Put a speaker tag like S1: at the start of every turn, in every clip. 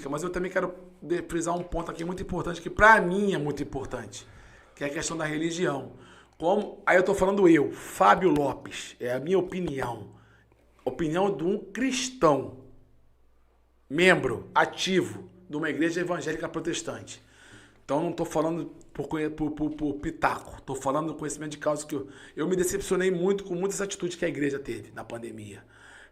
S1: política, mas eu também quero frisar um ponto aqui muito importante, que para mim é muito importante, que é a questão da religião. Aí eu tô falando Fábio Lopes, é a minha opinião de um cristão, membro ativo de uma igreja evangélica protestante. Então não tô falando por pitaco, tô falando do conhecimento de causa que eu me decepcionei muito com muitas atitudes que a igreja teve na pandemia.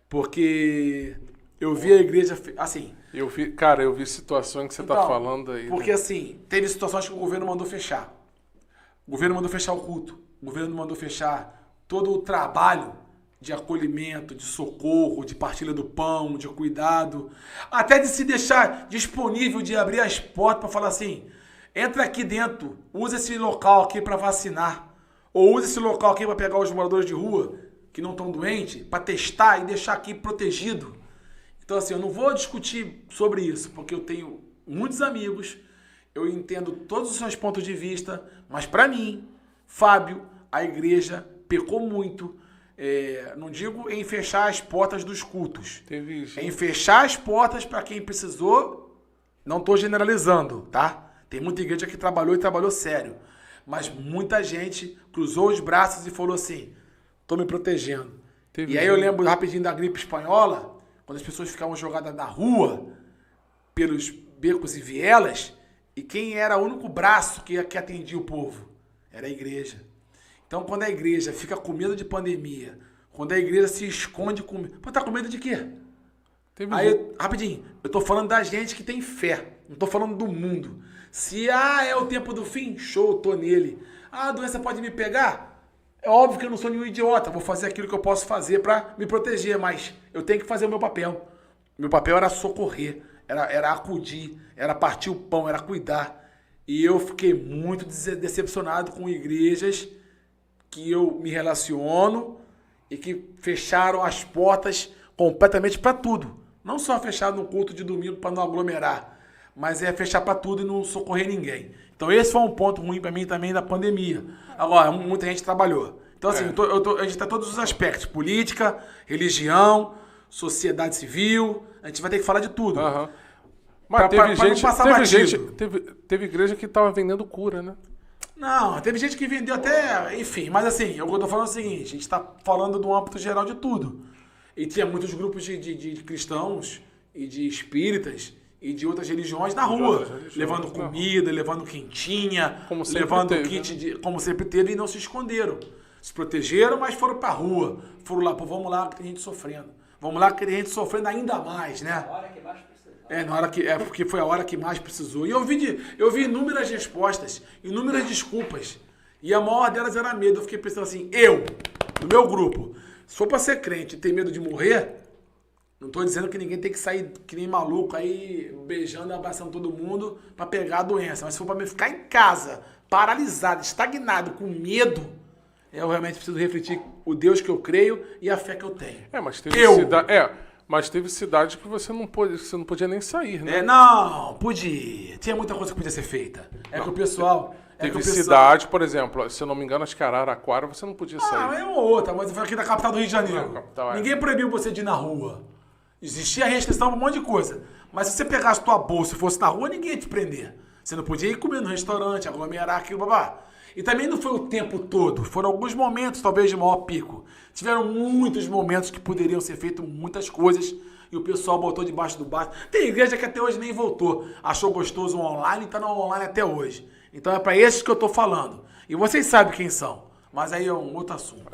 S1: Porque eu vi a igreja, assim...
S2: Eu vi situações que você tá falando aí.
S1: Porque assim, teve situações que o governo mandou fechar. O governo mandou fechar o culto. O governo mandou fechar todo o trabalho de acolhimento, de socorro, de partilha do pão, de cuidado. Até de se deixar disponível, de abrir as portas para falar assim, entra aqui dentro, usa esse local aqui para vacinar. Ou usa esse local aqui para pegar os moradores de rua que não estão doentes, para testar e deixar aqui protegido. Então assim, eu não vou discutir sobre isso, porque eu tenho muitos amigos, eu entendo todos os seus pontos de vista, mas para mim, Fábio, a igreja pecou muito, não digo em fechar as portas dos cultos, em fechar as portas para quem precisou, não estou generalizando, tá? Tem muita igreja que trabalhou e trabalhou sério, mas muita gente cruzou os braços e falou assim, estou me protegendo. E aí eu lembro rapidinho da gripe espanhola, quando as pessoas ficavam jogadas na rua, pelos becos e vielas, e quem era o único braço que atendia o povo? Era a igreja. Então, quando a igreja fica com medo de pandemia, quando a igreja se esconde com medo... Pô, tá com medo de quê? Aí, rapidinho, eu tô falando da gente que tem fé, não tô falando do mundo. Se, é o tempo do fim, show, eu tô nele. A doença pode me pegar? É óbvio que eu não sou nenhum idiota, vou fazer aquilo que eu posso fazer para me proteger, mas eu tenho que fazer o meu papel. Meu papel era socorrer, era acudir, era partir o pão, era cuidar. E eu fiquei muito decepcionado com igrejas que eu me relaciono e que fecharam as portas completamente para tudo. Não só fechar no culto de domingo para não aglomerar, mas fechar para tudo e não socorrer ninguém. Então esse foi um ponto ruim para mim também da pandemia. Agora, muita gente trabalhou. Então assim, a gente está em todos os aspectos. Política, religião, sociedade civil. A gente vai ter que falar de tudo.
S2: Uhum. Mas teve igreja que estava vendendo cura, né?
S1: Não, teve gente que vendeu até... Enfim, mas assim, eu tô falando o seguinte. A gente está falando do âmbito geral de tudo. E tinha muitos grupos de cristãos e de espíritas e de outras religiões na rua, levando comida, levando quentinha, levando kit, como sempre teve, e não se esconderam. Se protegeram, mas foram pra rua. Foram lá, vamos lá que tem gente sofrendo. Vamos lá que tem gente sofrendo ainda mais, né?
S3: Na hora que mais precisou.
S1: Porque foi a hora que mais precisou. E eu vi inúmeras respostas, inúmeras desculpas. E a maior delas era medo. Eu fiquei pensando assim, do meu grupo, se for pra ser crente e ter medo de morrer... Não estou dizendo que ninguém tem que sair que nem maluco aí, beijando e abraçando todo mundo para pegar a doença. Mas se for para mim ficar em casa, paralisado, estagnado, com medo, eu realmente preciso refletir o Deus que eu creio e a fé que eu tenho.
S2: Mas teve cidade que você não podia nem sair, né?
S1: Não, podia. Tinha muita coisa que podia ser feita. Que o pessoal...
S2: Teve cidade, por exemplo, se eu não me engano, acho que Araraquara, você não podia sair.
S1: É uma outra, mas foi aqui na capital do Rio de Janeiro. Ninguém proibiu você de ir na rua. Existia restrição pra um monte de coisa. Mas se você pegasse tua bolsa e fosse na rua, ninguém ia te prender. Você não podia ir comer no restaurante, aglomerar aquilo, babá. E também não foi o tempo todo. Foram alguns momentos, talvez, de maior pico. Tiveram muitos momentos que poderiam ser feitas muitas coisas e o pessoal botou debaixo do braço. Tem igreja que até hoje nem voltou. Achou gostoso o online e tá no online até hoje. Então é para esses que eu tô falando. E vocês sabem quem são. Mas aí é um outro assunto.